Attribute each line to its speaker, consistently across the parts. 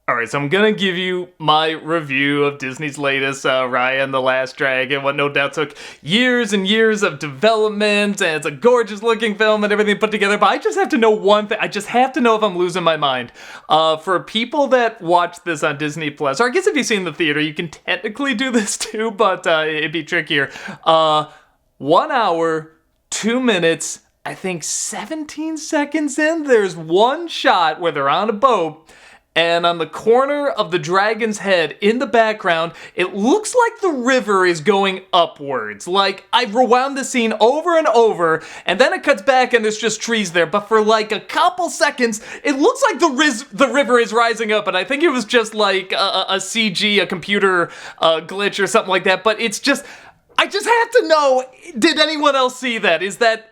Speaker 1: Alright, so I'm gonna give you my review of Disney's latest Raya and the Last Dragon, what no doubt took years and years of development, and it's a gorgeous looking film and everything put together, but I just have to know one thing. I just have to know if I'm losing my mind. For people that watch this on Disney Plus, or I guess if you've seen the theater, you can technically do this too, but it'd be trickier. 1 hour, 2 minutes, I think 17 seconds in, there's one shot where they're on a boat, and on the corner of the dragon's head in the background, it looks like the river is going upwards. Like, I've rewound the scene over and over, and then it cuts back and there's just trees there. But for like a couple seconds, it looks like the river is rising up. And I think it was just like a CG, a computer glitch or something like that. But it's just... I just have to know, did anyone else see that?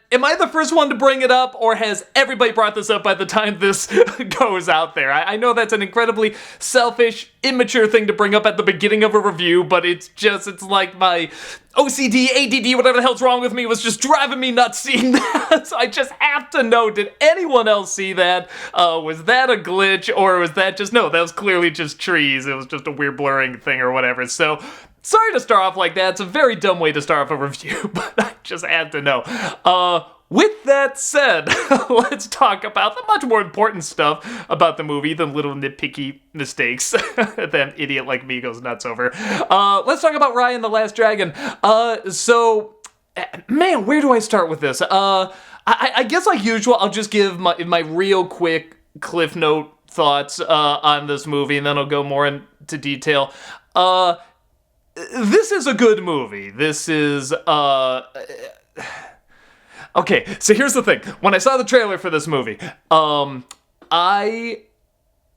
Speaker 1: Am I the first one to bring it up, or has everybody brought this up by the time this goes out there? I know that's an incredibly selfish, immature thing to bring up at the beginning of a review, but it's like my OCD, ADD, whatever the hell's wrong with me was just driving me nuts seeing that. So I just have to know, did anyone else see that? Was that a glitch, or was that no, that was clearly just trees. It was just a weird blurring thing or whatever. So... sorry to start off like that. It's a very dumb way to start off a review, but I just had to know. With that said, let's talk about the much more important stuff about the movie than little nitpicky mistakes that an idiot like me goes nuts over. Let's talk about Raya and the Last Dragon. Man, where do I start with this? I guess like usual, I'll just give my real quick Cliff Note thoughts on this movie, and then I'll go more into detail. This is a good movie. This is, okay, so here's the thing. When I saw the trailer for this movie, I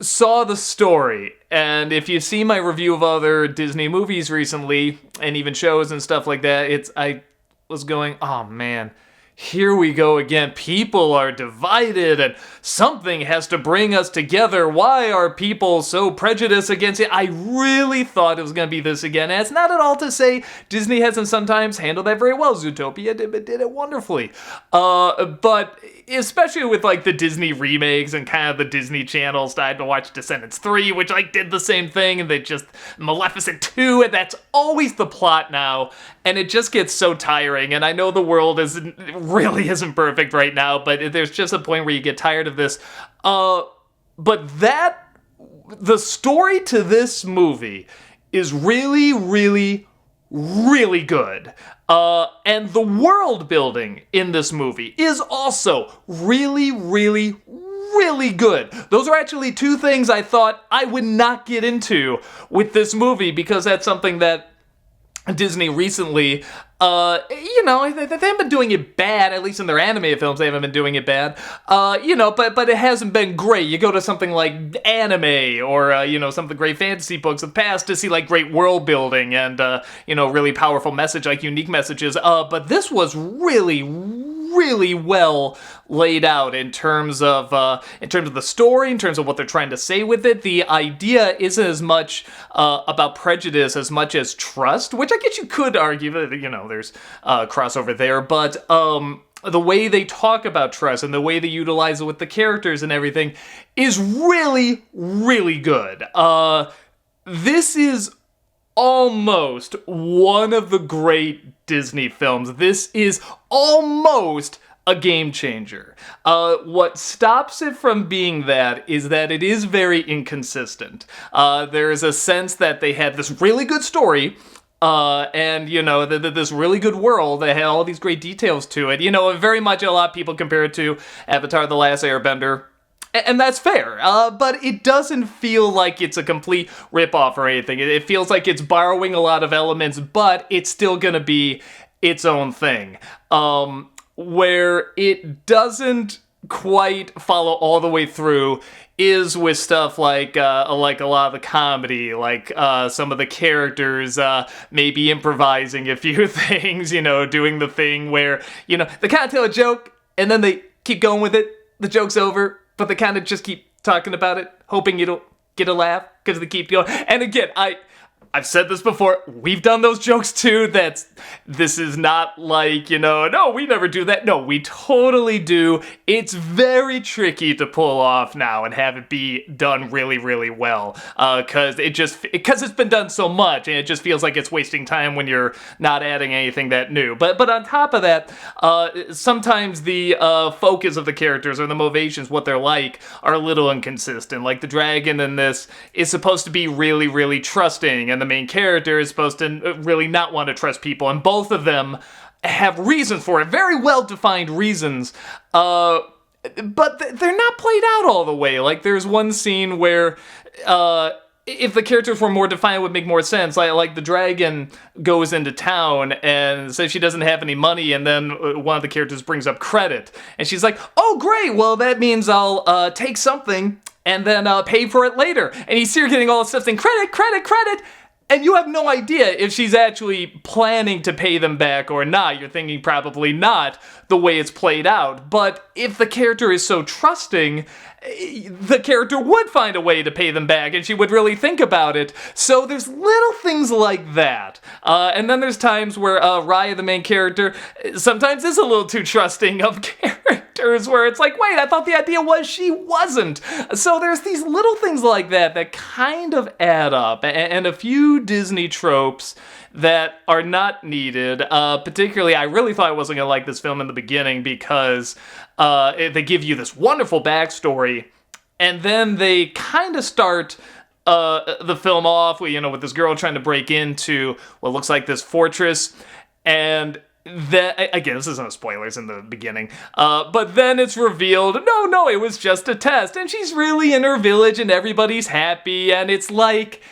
Speaker 1: saw the story, and if you see my review of other Disney movies recently, and even shows and stuff like that, I was going, oh man, here we go again. People are divided and something has to bring us together. Why are people so prejudiced against it? I really thought it was going to be this again. And it's not at all to say Disney hasn't sometimes handled that very well. Zootopia did it wonderfully. But especially with like the Disney remakes and kind of the Disney channels, I had to watch Descendants 3, which like did the same thing. And they just, Maleficent 2, and that's always the plot now. And it just gets so tiring. And I know the world really isn't perfect right now, but there's just a point where you get tired of this. But the story to this movie is really, really, really good. And the world building in this movie is also really, really, really good. Those are actually two things I thought I would not get into with this movie, because that's something that Disney recently, they haven't been doing it bad, at least in their animated films, they haven't been doing it bad, but it hasn't been great. You go to something like anime, or, some of the great fantasy books of the past to see, like, great world building and, really powerful message, like, unique messages, but this was really, really well laid out in terms of the story, in terms of what they're trying to say with it. The idea isn't as much about prejudice as much as trust, which I guess you could argue that, there's crossover there, but the way they talk about trust and the way they utilize it with the characters and everything is really, really good. This is almost one of the great Disney films. This is almost a game changer. What stops it from being that is that it is very inconsistent. There is a sense that they had this really good story, and, this really good world. They had all these great details to it. Very much a lot of people compare it to Avatar: The Last Airbender. And that's fair, but it doesn't feel like it's a complete ripoff or anything. It feels like it's borrowing a lot of elements, but it's still gonna be its own thing. Where it doesn't quite follow all the way through is with stuff like a lot of the comedy, like some of the characters maybe improvising a few things, doing the thing where, they kind of tell a joke and then they keep going with it, the joke's over, but they kind of just keep talking about it, hoping it'll get a laugh because they keep going. And again, I've said this before, we've done those jokes too, this is not like, no, we never do that. No, we totally do. It's very tricky to pull off now and have it be done really, really well, because it's been done so much, and it just feels like it's wasting time when you're not adding anything that new. But on top of that, sometimes the focus of the characters or the motivations, what they're like, are a little inconsistent. Like the dragon in this is supposed to be really, really trusting, and the main character is supposed to really not want to trust people, and both of them have reasons for it, very well-defined reasons, but they're not played out all the way. Like, there's one scene where, if the characters were more defined, it would make more sense. Like the dragon goes into town and says she doesn't have any money, and then one of the characters brings up credit, and she's like, oh, great, well, that means I'll take something and then pay for it later. And you see her getting all this stuff saying, credit, credit, credit, and you have no idea if she's actually planning to pay them back or not. You're thinking probably not, the way it's played out. But if the character is so trusting, the character would find a way to pay them back, and she would really think about it. So there's little things like that. And then there's times where Raya, the main character, sometimes is a little too trusting of characters, where it's like, wait, I thought the idea was she wasn't. So there's these little things like that kind of add up, and a few Disney tropes that are not needed. Particularly, I really thought I wasn't going to like this film in the beginning because they give you this wonderful backstory, and then they kind of start the film off with, with this girl trying to break into what looks like this fortress, and then, again, this isn't a spoilers in the beginning, but then it's revealed, no, it was just a test, and she's really in her village, and everybody's happy, and it's like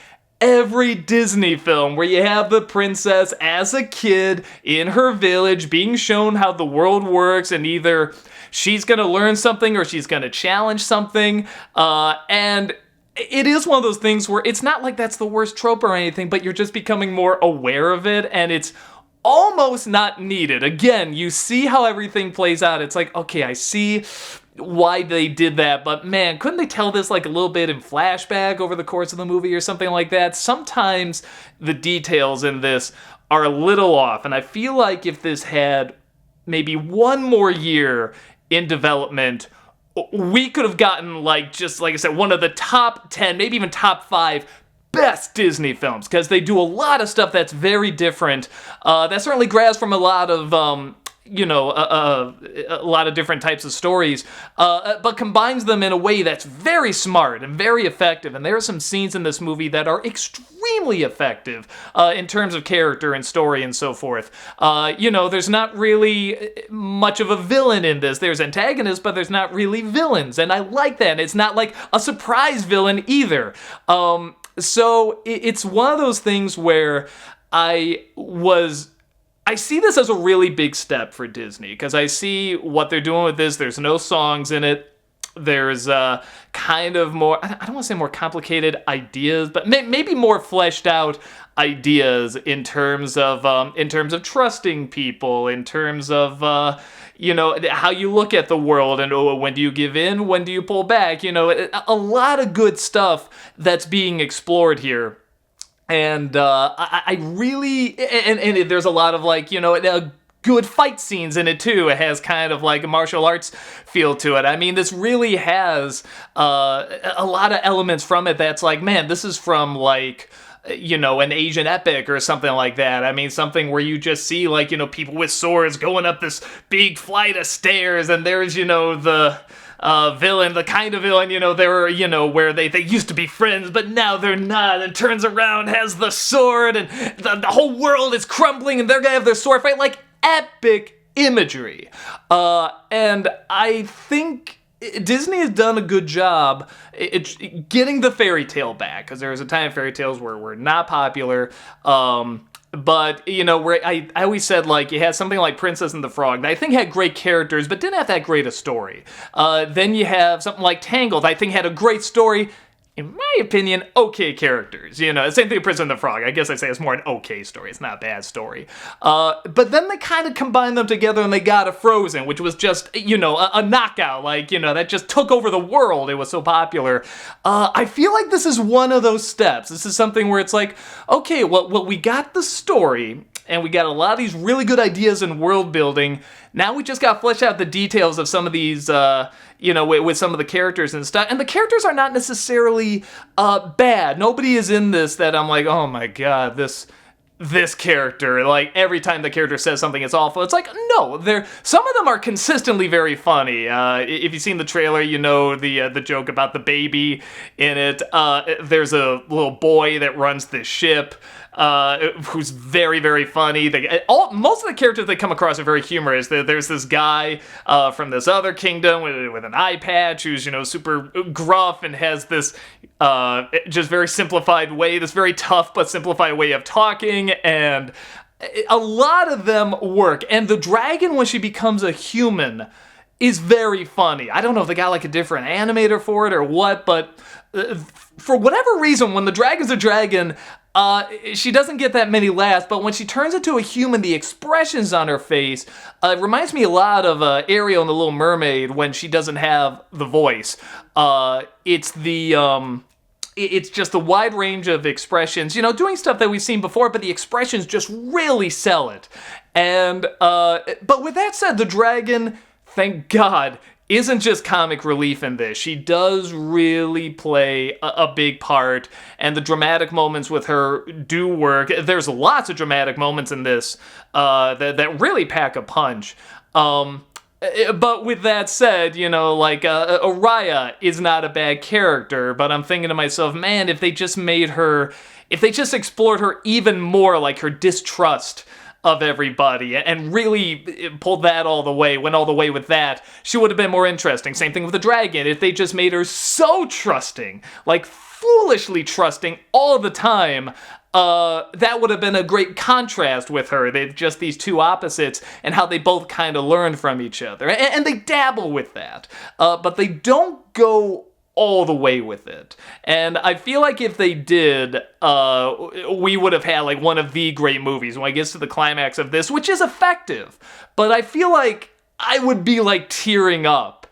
Speaker 1: every Disney film where you have the princess as a kid in her village being shown how the world works, and either she's gonna learn something or she's gonna challenge something, and it is one of those things where it's not like that's the worst trope or anything, but you're just becoming more aware of it, and it's almost not needed. Again, you see how everything plays out. It's like, okay, I see why they did that, but man, couldn't they tell this like a little bit in flashback over the course of the movie or something like that? Sometimes the details in this are a little off, and I feel like if this had maybe one more year in development, we could have gotten, like, just like I said, one of the top 10, maybe even top 5 best Disney films, because they do a lot of stuff that's very different, that certainly grabs from a lot of a lot of different types of stories, but combines them in a way that's very smart and very effective. And there are some scenes in this movie that are extremely effective in terms of character and story and so forth. There's not really much of a villain in this. There's antagonists, but there's not really villains. And I like that. It's not like a surprise villain either. So it's one of those things where I see this as a really big step for Disney, because I see what they're doing with this. There's no songs in it. There's kind of more, I don't want to say more complicated ideas, but maybe more fleshed out ideas in terms of trusting people, in terms of how you look at the world, and when do you give in, when do you pull back? A lot of good stuff that's being explored here. And I really, and there's a lot of good fight scenes in it too. It has kind of like a martial arts feel to it. I mean, this really has a lot of elements from it that's like, man, this is from like, an Asian epic or something like that. I mean, something where you just see like, people with swords going up this big flight of stairs, and there's, the villain, the kind of villain, they're, where they used to be friends, but now they're not, and turns around, has the sword, and the whole world is crumbling, and they're gonna have their sword fight, like epic imagery. And I think Disney has done a good job getting the fairy tale back, because there was a time fairy tales were not popular. But, where I always said, like, you had something like Princess and the Frog that I think had great characters, but didn't have that great a story. Then you have something like Tangled, I think had a great story, in my opinion, okay characters. You know, same thing with Prison of the Frog. I guess I'd say it's more an okay story. It's not a bad story. But then they kind of combined them together and they got a Frozen, which was just, you know, a knockout. Like, you know, that just took over the world. It was so popular. I feel like this is one of those steps. This is something where it's like, okay, well, we got the story, and we got a lot of these really good ideas in world building. Now we just got to flesh out the details of some of these, you know, with some of the characters and stuff. And the characters are not necessarily bad. Nobody is in this that I'm like, oh my god, this character, like every time the character says something it's awful. It's like, no, some of them are consistently very funny. If you've seen the trailer, you know the joke about the baby in it. There's a little boy that runs this ship, who's very, very funny. Most of the characters they come across are very humorous. There's this guy from this other kingdom with an eye patch who's, you know, super gruff and has this just very simplified way, this very tough but simplified way of talking, and a lot of them work. And the dragon, when she becomes a human, is very funny. I don't know if they got like a different animator for it or what, but for whatever reason, when the dragon's a dragon, she doesn't get that many laughs, but when she turns into a human, the expressions on her face, it reminds me a lot of Ariel in The Little Mermaid when she doesn't have the voice. It's just a wide range of expressions, you know, doing stuff that we've seen before, but the expressions just really sell it. And, but with that said, the dragon, thank God, isn't just comic relief in this. She does really play a big part, and the dramatic moments with her do work. There's lots of dramatic moments in this that really pack a punch. But with that said, you know, like, Raya is not a bad character, but I'm thinking to myself, man, if they just explored her even more, like her distrust of everybody, and really pulled that all the way, went all the way with that, she would have been more interesting. Same thing with the dragon. If they just made her so trusting, like foolishly trusting all the time, that would have been a great contrast with her. They've just these two opposites and how they both kind of learn from each other. And they dabble with that, but they don't go all the way with it. And I feel like if they did, we would have had like one of the great movies when it gets to the climax of this, which is effective. But I feel like I would be like tearing up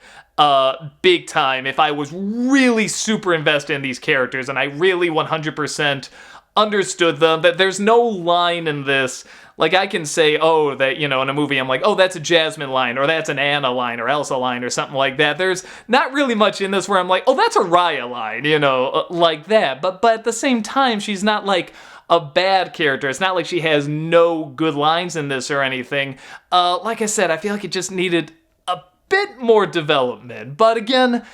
Speaker 1: big time if I was really super invested in these characters and I really 100% understood them. That there's no line in this. Like, I can say, oh, that, you know, in a movie, I'm like, oh, that's a Jasmine line, or that's an Anna line, or Elsa line, or something like that. There's not really much in this where I'm like, oh, that's a Raya line, you know, like that. But at the same time, she's not like a bad character. It's not like she has no good lines in this or anything. Like I said, I feel like it just needed a bit more development. But again,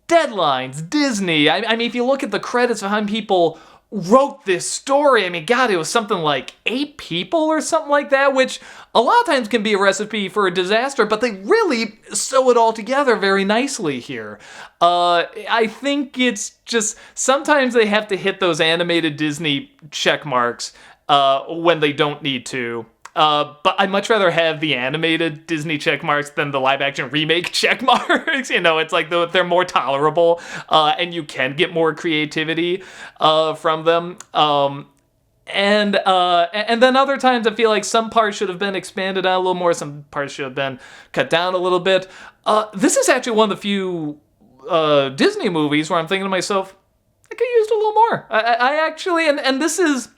Speaker 1: deadlines, Disney. I mean, if you look at the credits of how many people wrote this story, I mean, God, it was something like 8 people or something like that, which a lot of times can be a recipe for a disaster, but they really sew it all together very nicely here. I think it's just, sometimes they have to hit those animated Disney check marks when they don't need to. But I'd much rather have the animated Disney check marks than the live action remake check marks. You know, it's like they're more tolerable, and you can get more creativity from them. And then other times I feel like some parts should have been expanded on a little more. Some parts should have been cut down a little bit. This is actually one of the few Disney movies where I'm thinking to myself, I could use a little more. I actually, and this is,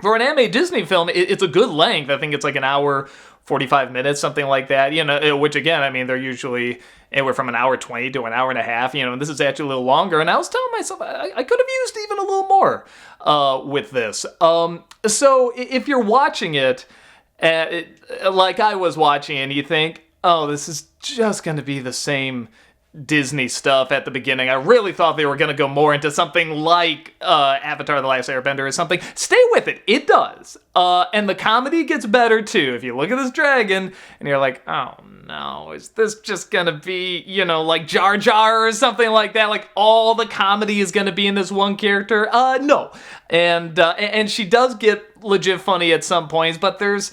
Speaker 1: for an anime Disney film, it's a good length. I think it's like an hour, 45 minutes, something like that. You know, which again, I mean, they're usually anywhere from an hour 20 to an hour and a half. You know, and this is actually a little longer. And I was telling myself I could have used even a little more with this. So if you're watching it, like I was watching, and you think, oh, this is just going to be the same Disney stuff at the beginning. I really thought they were going to go more into something like Avatar: The Last Airbender or something. Stay with it. It does. And the comedy gets better too. If you look at this dragon and you're like, oh no, is this just going to be, you know, like Jar Jar or something like that? Like all the comedy is going to be in this one character? No. And she does get legit funny at some points, but there's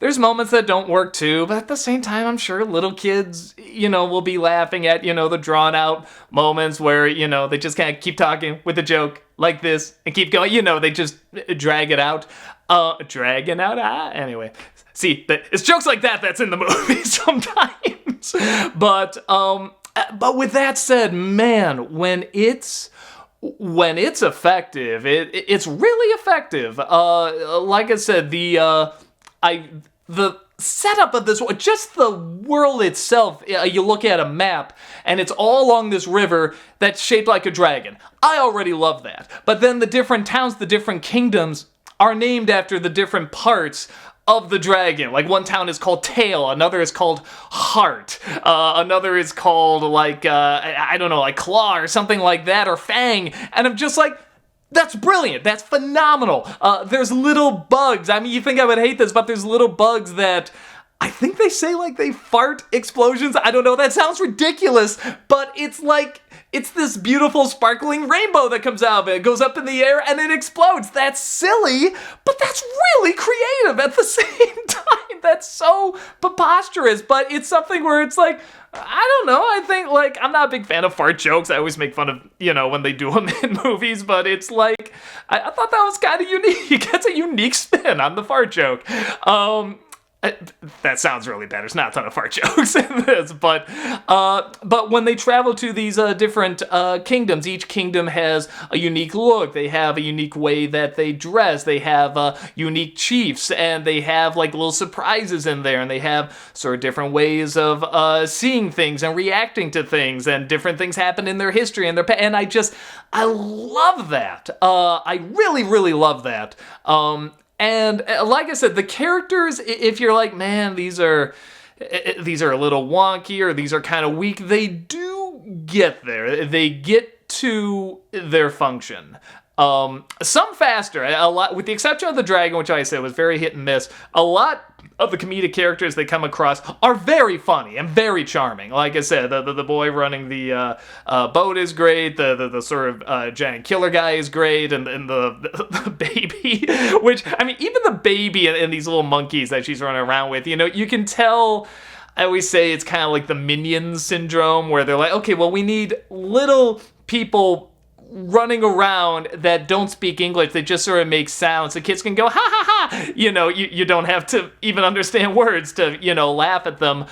Speaker 1: there's moments that don't work too, but at the same time, I'm sure little kids, will be laughing at, the drawn out moments where, they just kind of keep talking with a joke like this and keep going, they just drag it out. Anyway. See, it's jokes like that that's in the movie sometimes. But with that said, man, when it's effective, it's really effective. Like I said, the setup of this, just the world itself, you look at a map and it's all along this river that's shaped like a dragon. I already love that. But then the different towns, the different kingdoms are named after the different parts of the dragon. Like one town is called Tail, another is called Heart, another is called like Claw or something like that, or Fang, and I'm just like, that's brilliant, that's phenomenal. There's little bugs, I mean, you think I would hate this, but there's little bugs that I think they say like they fart explosions. I don't know, that sounds ridiculous, but it's like, it's this beautiful sparkling rainbow that comes out of it. It goes up in the air and it explodes. That's silly, but that's really creative at the same time. That's so preposterous, but it's something where it's like, I don't know, I think, like, I'm not a big fan of fart jokes. I always make fun of, when they do them in movies, but it's like, I thought that was kind of unique. It's a unique spin on the fart joke. That sounds really bad. There's not a ton of fart jokes in this, but when they travel to these different kingdoms, each kingdom has a unique look. They have a unique way that they dress. They have unique chiefs, and they have like little surprises in there, and they have sort of different ways of seeing things and reacting to things, and different things happen in their history and and I love that. I really, really love that. And like I said, the characters, if you're like, man, these are a little wonky or these are kind of weak, they do get there. They get to their function. Some faster, a lot, with the exception of the dragon, which I said was very hit and miss. A lot of the comedic characters they come across are very funny and very charming. Like I said, the boy running the boat is great. The sort of giant killer guy is great, and the baby, which, I mean, even the baby and these little monkeys that she's running around with, you can tell. I always say it's kind of like the Minions syndrome, where they're like, okay, well, we need little people running around that don't speak English, they just sort of make sounds. The kids can go, ha ha ha! You don't have to even understand words to, laugh at them.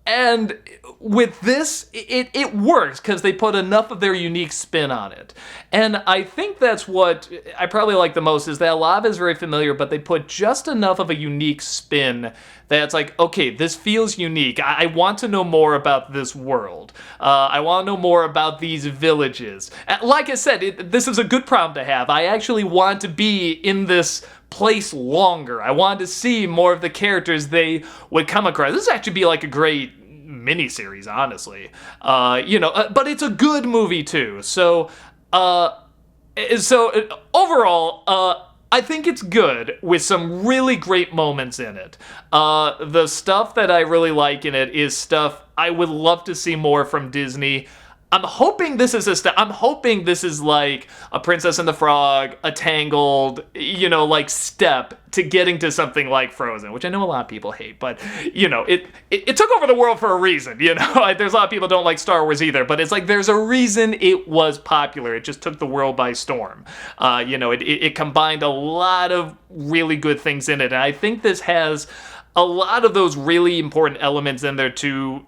Speaker 1: And with this, it works because they put enough of their unique spin on it. And I think that's what I probably like the most, is that a lot of it is very familiar, but they put just enough of a unique spin that it's like, okay, this feels unique. I want to know more about this world. I want to know more about these villages. Like I said, this is a good problem to have. I actually want to be in this place longer. I wanted to see more of the characters they would come across. This would actually be like a great miniseries, honestly. But it's a good movie too. So overall, I think it's good with some really great moments in it. The stuff that I really like in it is stuff I would love to see more from Disney. I'm hoping this is like a Princess and the Frog, a Tangled, like step to getting to something like Frozen, which I know a lot of people hate, but it took over the world for a reason. There's a lot of people who don't like Star Wars either, but it's like there's a reason it was popular. It just took the world by storm. It combined a lot of really good things in it, and I think this has a lot of those really important elements in there to,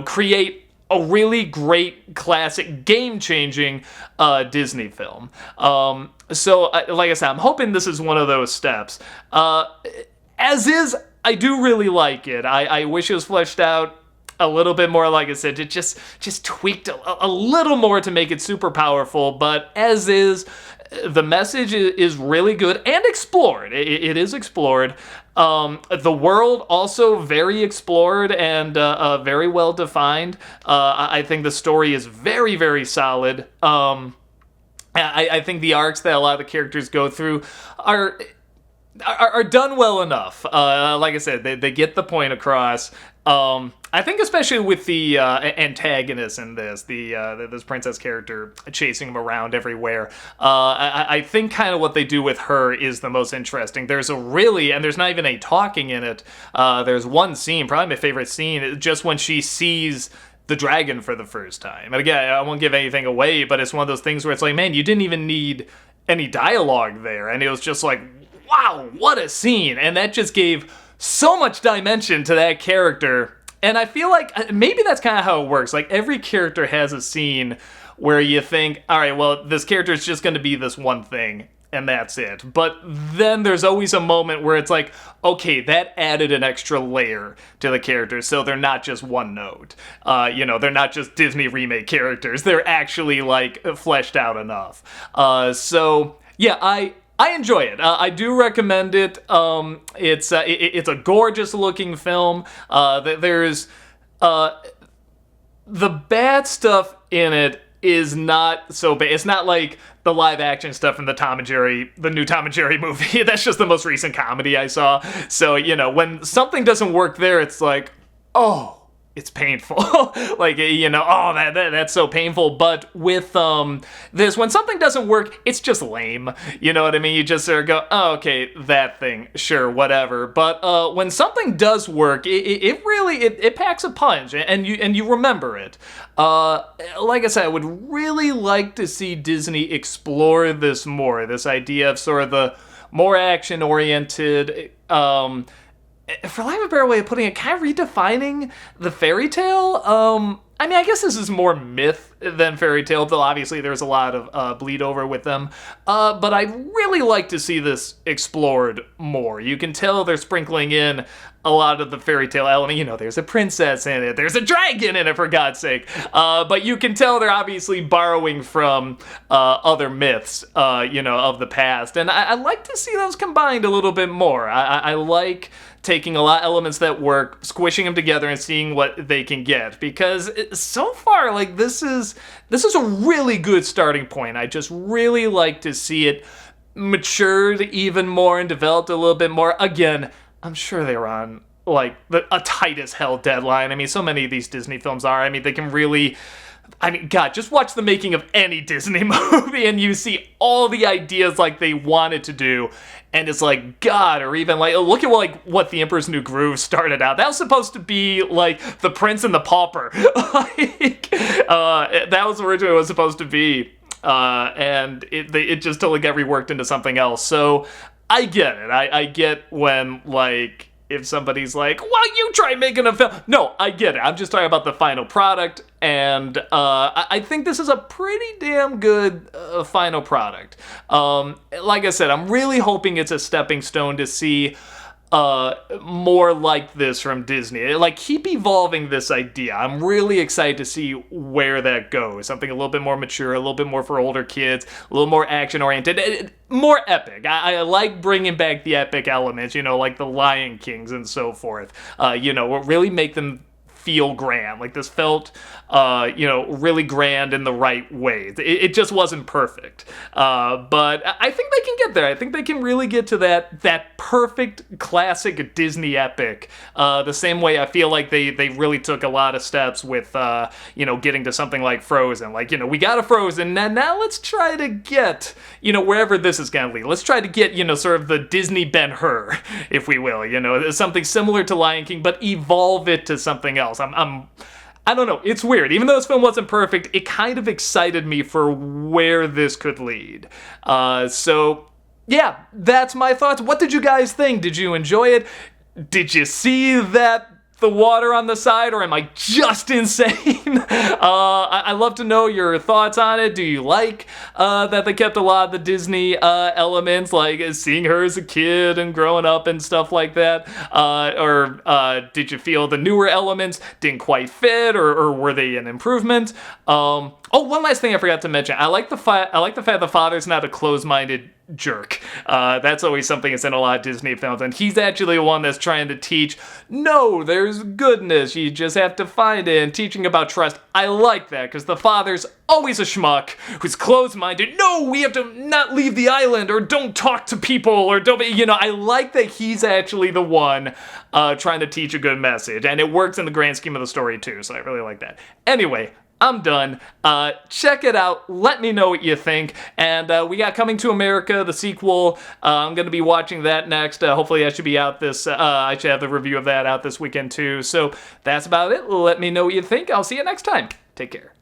Speaker 1: create a really great, classic, game-changing Disney film. So, like I said, I'm hoping this is one of those steps. As is, I do really like it. I wish it was fleshed out a little bit more. Like I said, it just tweaked a little more to make it super powerful, but as is, the message is really good and explored. It is explored. The world also very explored and very well defined. I think the story is very, very solid. I think the arcs that a lot of the characters go through are done well enough. Like I said, they get the point across. I think especially with the antagonist in this, this princess character chasing him around everywhere, I think kind of what they do with her is the most interesting. There's and there's not even any talking in it. There's one scene, probably my favorite scene, just when she sees the dragon for the first time. And again, I won't give anything away, but it's one of those things where it's like, man, you didn't even need any dialogue there. And it was just like, wow, what a scene. And that just gave so much dimension to that character. And I feel like maybe that's kind of how it works. Like, every character has a scene where you think, all right, well, this character is just going to be this one thing, and that's it. But then there's always a moment where it's like, okay, that added an extra layer to the characters, so they're not just one note. They're not just Disney remake characters. They're actually, like, fleshed out enough. Yeah, I enjoy it. I do recommend it. It's a gorgeous looking film. There's the bad stuff in it is not so bad. It's not like the live action stuff from the new Tom and Jerry movie. That's just the most recent comedy I saw. So, when something doesn't work there, it's like, oh, it's painful. Like, oh, that's so painful. But with this, when something doesn't work, it's just lame. You know what I mean? You just sort of go, oh, okay, that thing, sure, whatever. But when something does work, it really packs a punch, and you remember it. Like I said, I would really like to see Disney explore this more. This idea of sort of the more action-oriented, for lack of a better way of putting it, kind of redefining the fairy tale. I guess this is more myth than fairy tale, though obviously there's a lot of bleed over with them. But I'd really like to see this explored more. You can tell they're sprinkling in a lot of the fairy tale element. There's a princess in it, there's a dragon in it, for God's sake. But you can tell they're obviously borrowing from other myths, of the past. And I'd like to see those combined a little bit more. I like taking a lot of elements that work, squishing them together, and seeing what they can get. Because so far, like, this is a really good starting point. I just really like to see it matured even more and developed a little bit more. Again, I'm sure they were on, like, a tight as hell deadline. So many of these Disney films are. They can really... God, just watch the making of any Disney movie and you see all the ideas, like, they wanted to do. And it's like, God, or even, like, look at, like, what The Emperor's New Groove started out. That was supposed to be, like, The Prince and the Pauper. That was originally what it was supposed to be. And it just totally got reworked into something else. So, I get it. I get when, like... If somebody's like, well, you try making a film. No, I get it. I'm just talking about the final product. And I think this is a pretty damn good final product. Like I said, I'm really hoping it's a stepping stone to see more like this from Disney. Like, keep evolving this idea. I'm really excited to see where that goes. Something a little bit more mature, a little bit more for older kids, a little more action-oriented, more epic. I like bringing back the epic elements, like the Lion Kings and so forth. Really make them feel grand. Like, this felt, really grand in the right way. It just wasn't perfect. But I think they can get there. I think they can really get to that perfect classic Disney epic. The same way I feel like they really took a lot of steps with, getting to something like Frozen. Like, we got a Frozen, and now let's try to get, wherever this is going to lead. Let's try to get, sort of the Disney Ben-Hur, if we will. Something similar to Lion King, but evolve it to something else. I don't know, it's weird. Even though this film wasn't perfect, it kind of excited me for where this could lead. So, yeah, that's my thoughts. What did you guys think? Did you enjoy it? Did you see the water on the side, or am I just insane? I'd love to know your thoughts on it. Do you like that they kept a lot of the Disney elements, like seeing her as a kid and growing up and stuff like that? Or did you feel the newer elements didn't quite fit, or were they an improvement? One last thing I forgot to mention. I like the fact the father's not a closed-minded jerk. That's always something that's in a lot of Disney films, and he's actually the one that's trying to teach, no, there's goodness, you just have to find it, and teaching about trust. I like that, because the father's always a schmuck who's closed-minded. No, we have to not leave the island, or don't talk to people, or don't be, I like that he's actually the one trying to teach a good message, and it works in the grand scheme of the story too, so I really like that. Anyway, I'm done. Check it out. Let me know what you think. And we got Coming to America, the sequel. I'm going to be watching that next. Hopefully I should be out I should have the review of that out this weekend too. So that's about it. Let me know what you think. I'll see you next time. Take care.